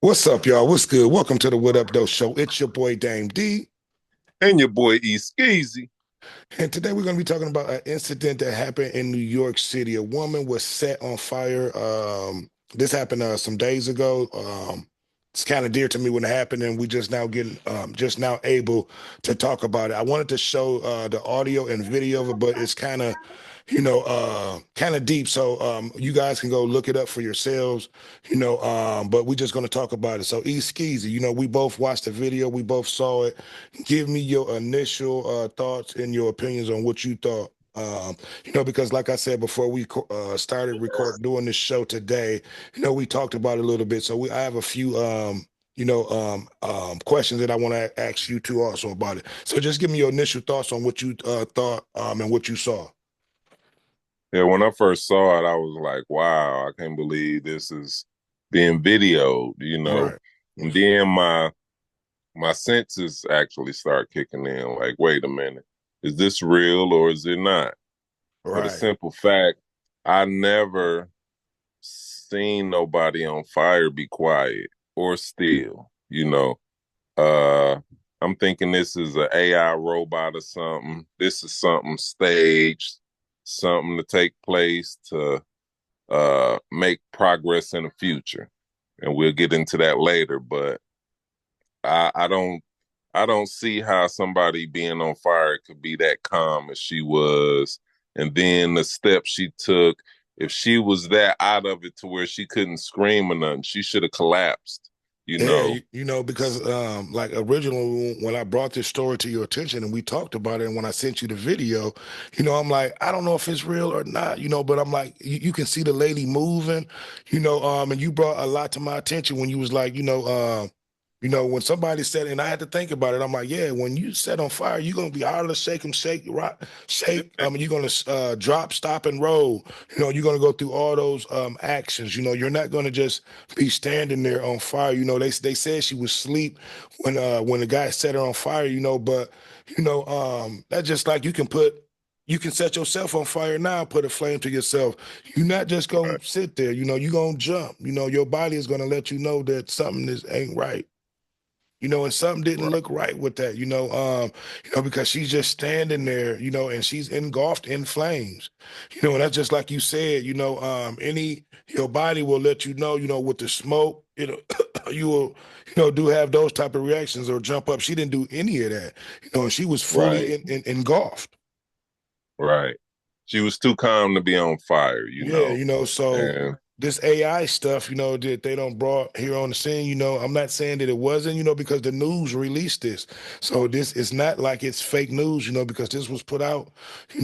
What's up, y'all? What's good? Welcome to the What Up Though Show. It's your boy Dame D, And your boy E Skeezy. and today we're going to be talking about an incident that happened in New York City. A woman was set on fire. This happened some days ago. It's kind of dear to me when it happened, and we just now able to talk about it. I wanted to show the audio and video of it, but it's kind of deep. So you guys can go look it up for yourselves, but we're just going to talk about it. So E Skeezy, we both watched the video, we both saw it. Give me your initial thoughts and your opinions on what you thought. Because like I said before we started doing this show today, we talked about it a little bit. So I have a few questions that I want to ask you too also about it. So just give me your initial thoughts on what you thought and what you saw. Yeah, when I first saw it, I was like, wow, I can't believe this is being videoed. Right. And then my senses actually start kicking in, like, wait a minute, is this real or is it not? For the Right. simple fact, I never seen nobody on fire be quiet or still. Uh I'm thinking this is an AI robot or something. This is something staged, something to take place to make progress in the future. And we'll get into that later, but I don't see how somebody being on fire could be that calm as she was. And then the steps she took, if she was that out of it to where she couldn't scream or nothing, she should have collapsed, you Yeah, know. because like originally when I brought this story to your attention and we talked about it, and when I sent you the video, I'm like, I don't know if it's real or not, but I'm like, you can see the lady moving, and you brought a lot to my attention when you was like, when somebody said, and I had to think about it, I'm like, yeah, when you set on fire, you're gonna be hard to shake them, shake, rock, shake. You're gonna drop, stop, and roll. You're gonna go through all those actions. You're not gonna just be standing there on fire. They said she was asleep when the guy set her on fire. But that's just like you can set yourself on fire now, put a flame to yourself. You're not just gonna sit there. You're gonna jump. Your body is gonna let you know that something is ain't right. And something didn't Right, look right with that, because she's just standing there, and she's engulfed in flames. And that's just like you said, your body will let you know, with the smoke, you will, do have those type of reactions or jump up. She didn't do any of that, and she was fully right, engulfed. right. She was too calm to be on fire, you Yeah, know. so And this AI stuff, that they don't brought here on the scene, I'm not saying that it wasn't, because the news released this. So this is not like it's fake news, because this was put out,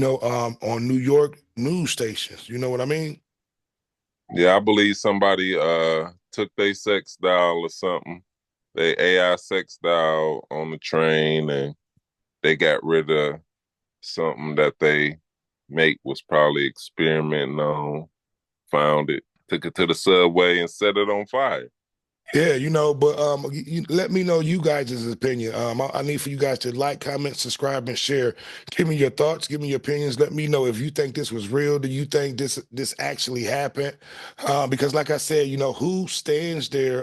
on New York news stations. You know what I mean? yeah, I believe somebody took their sex doll or something, they AI sex doll on the train, and they got rid of something that they mate was probably experimenting on, found it, took it to the subway and set it on fire. Yeah, but let me know you guys' opinion. I need for you guys to like, comment, subscribe, and share. Give me your thoughts. Give me your opinions. Let me know if you think this was real. Do you think this actually happened? Because, like I said, who stands there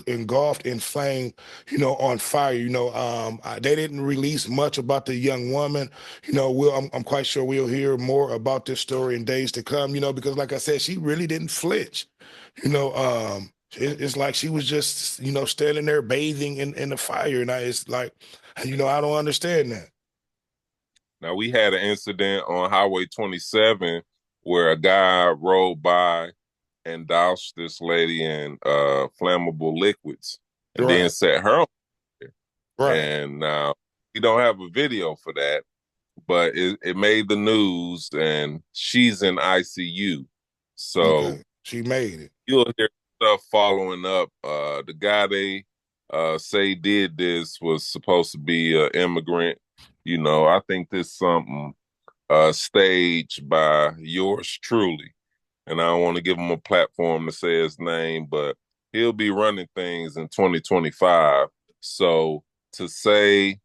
engulfed in flame, on fire? They didn't release much about the young woman. I'm quite sure we'll hear more about this story in days to come. Because, like I said, she really didn't flinch. It's like she was just, standing there bathing in the fire. And it's like, I don't understand that. Now we had an incident on Highway 27 where a guy rode by and doused this lady in flammable liquids and then Right, set her on fire. right. And now we don't have a video for that, but it made the news and she's in ICU. So Okay. She made it. you'll hear stuff following up. The guy they say did this was supposed to be an immigrant. I think this something staged by yours truly, and I don't want to give him a platform to say his name, but he'll be running things in 2025. So to say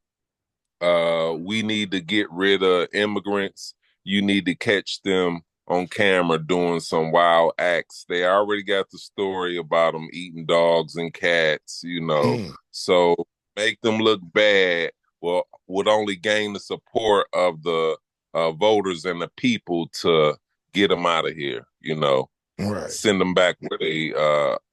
we need to get rid of immigrants, you need to catch them on camera doing some wild acts. They already got the story about them eating dogs and cats, you know. Mm, So make them look bad well would only gain the support of the voters and the people to get them out of here, you know, right. send them back where they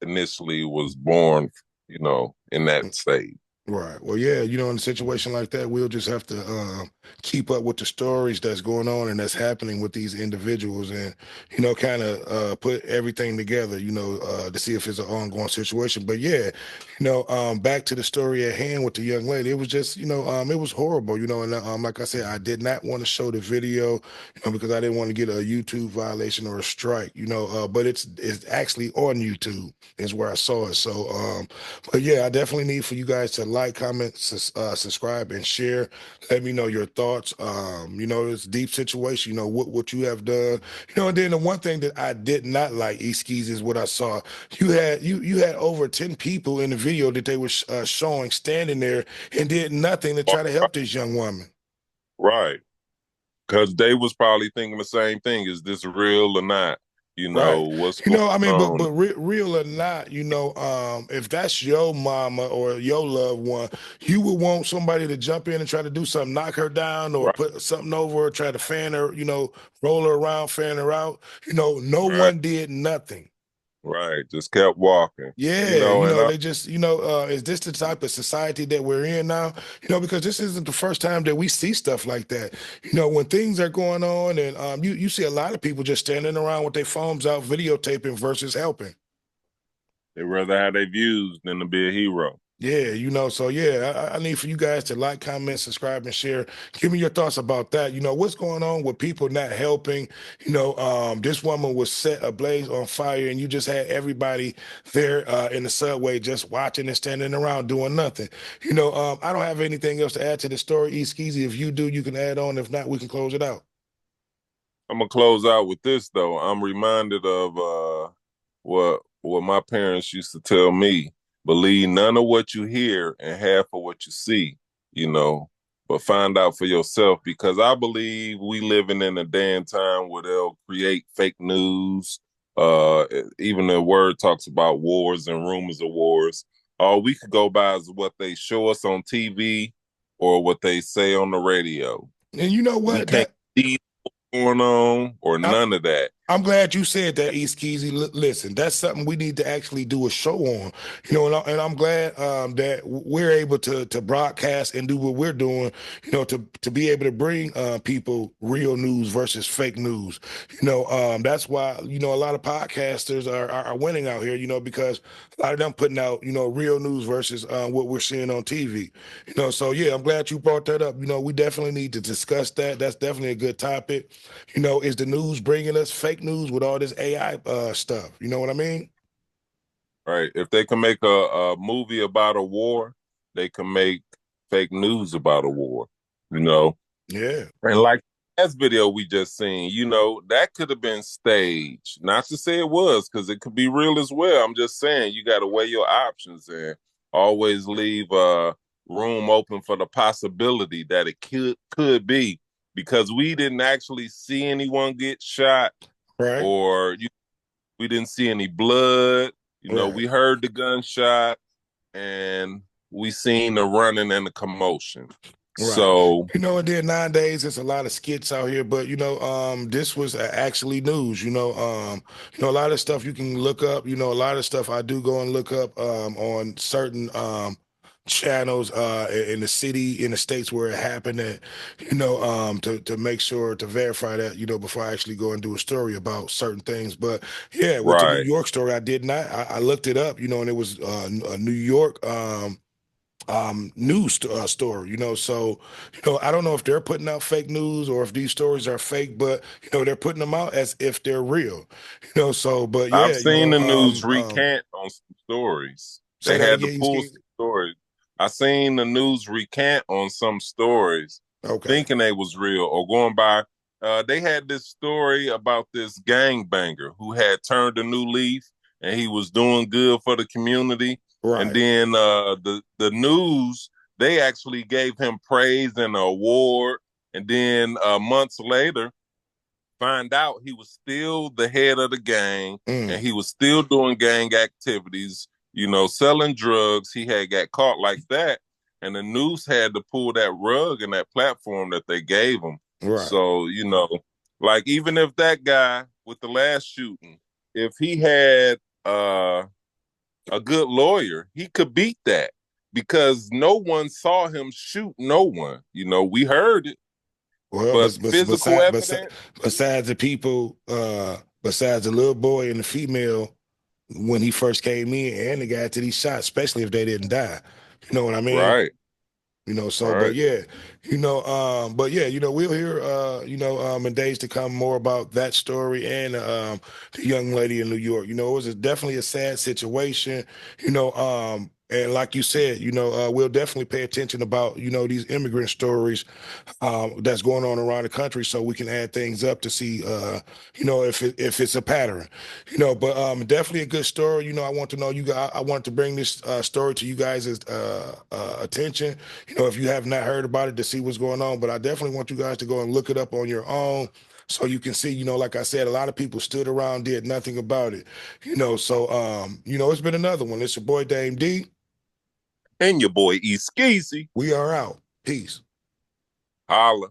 initially was born, you know, in that state. Right. Well, yeah, in a situation like that, we'll just have to keep up with the stories that's going on and that's happening with these individuals and, kind of put everything together, to see if it's an ongoing situation. But yeah, back to the story at hand with the young lady, it was just, it was horrible, and like I said, I did not want to show the video, because I didn't want to get a YouTube violation or a strike, but it's actually on YouTube is where I saw it. So, but yeah, I definitely need for you guys to like, comment, subscribe, and share. Let me know your thoughts. It's a deep situation. What you have done. And then the one thing that I did not like, Eskies, is what I saw. You had over 10 people in the video that they were showing standing there and did nothing to try to help this young woman. Right. Because they was probably thinking the same thing. Is this real or not? You know, Right. what's going I mean, but on? real or not, if that's your mama or your loved one, you would want somebody to jump in and try to do something, knock her down or Right, put something over her, try to fan her, roll her around, fan her out. No right, one did nothing. right. Just kept walking. You Yeah, know, and they just, is this the type of society that we're in now? Because this isn't the first time that we see stuff like that. When things are going on and you see a lot of people just standing around with their phones out videotaping versus helping. they rather have their views than to be a hero. Yeah, so yeah, I need for you guys to like, comment, subscribe, and share. Give me your thoughts about that. What's going on with people not helping? This woman was set ablaze on fire, and you just had everybody there in the subway just watching and standing around doing nothing. I don't have anything else to add to the story. Skeezy, if you do, you can add on. If not, we can close it out. I'm gonna close out with this though. I'm reminded of what my parents used to tell me. Believe none of what you hear and half of what you see, you know, but find out for yourself because I believe we living in a day and time where they'll create fake news. Even the word talks about wars and rumors of wars. All we could go by is what they show us on TV or what they say on the radio. And you know We what? can't see what's going on or I, none of that. I'm glad you said that, East Keezy. Listen, that's something we need to actually do a show on. And I'm glad that we're able to broadcast and do what we're doing. To be able to bring people real news versus fake news. That's why a lot of podcasters are winning out here. Because a lot of them putting out real news versus what we're seeing on TV. So yeah, I'm glad you brought that up. We definitely need to discuss that. That's definitely a good topic. Is the news bringing us fake news with all this AI stuff? You know what I mean? Right. If they can make a movie about a war, they can make fake news about a war, you know. Yeah, And like that video we just seen, you know, that could have been staged. Not to say it was, because it could be real as well. I'm just saying you got to weigh your options and always leave room open for the possibility that it could be, because we didn't actually see anyone get shot right, or we didn't see any blood. You know, right, we heard the gunshot and we seen the running and the commotion. right. So, And then nowadays it's a lot of skits out here, but this was actually news. A lot of stuff you can look up. A lot of stuff I do go and look up on certain channels in the city in the states where it happened and to make sure to verify that before I actually go and do a story about certain things. But yeah, with the New right. York story, I did not. I looked it up, and it was a New York news story. So I don't know if they're putting out fake news or if these stories are fake, but they're putting them out as if they're real. So but I've yeah, seen the news recant on some stories. say They that had to again, pull Ski. some stories. I seen the news recant on some stories, Okay. thinking they was real or going by. They had this story about this gangbanger who had turned a new leaf and he was doing good for the community. And Right. then the news, they actually gave him praise and an award. And then months later, find out he was still the head of the gang and Mm, he was still doing gang activities, selling drugs. He had got caught like that. And the news had to pull that rug and that platform that they gave him. right. So, like even if that guy with the last shooting, if he had a good lawyer, he could beat that because no one saw him shoot no one. We heard it, Well, but physical evidence. besides the people, besides the little boy and the female when he first came in, and the guy that he shot, especially if they didn't die. You know what I mean? Right, So, but right. yeah, but yeah, we'll hear, in days to come more about that story and the young lady in New York. It was definitely a sad situation, and like you said, we'll definitely pay attention about, these immigrant stories that's going on around the country, so we can add things up to see, if it's a pattern, But definitely a good story. I want to know you guys. I wanted to bring this story to you guys' attention. If you have not heard about it, to see what's going on. But I definitely want you guys to go and look it up on your own. So you can see, like I said, a lot of people stood around, did nothing about it. So it's been another one. It's your boy Dame D. And your boy E Skeezy. We are out. Peace. Holla.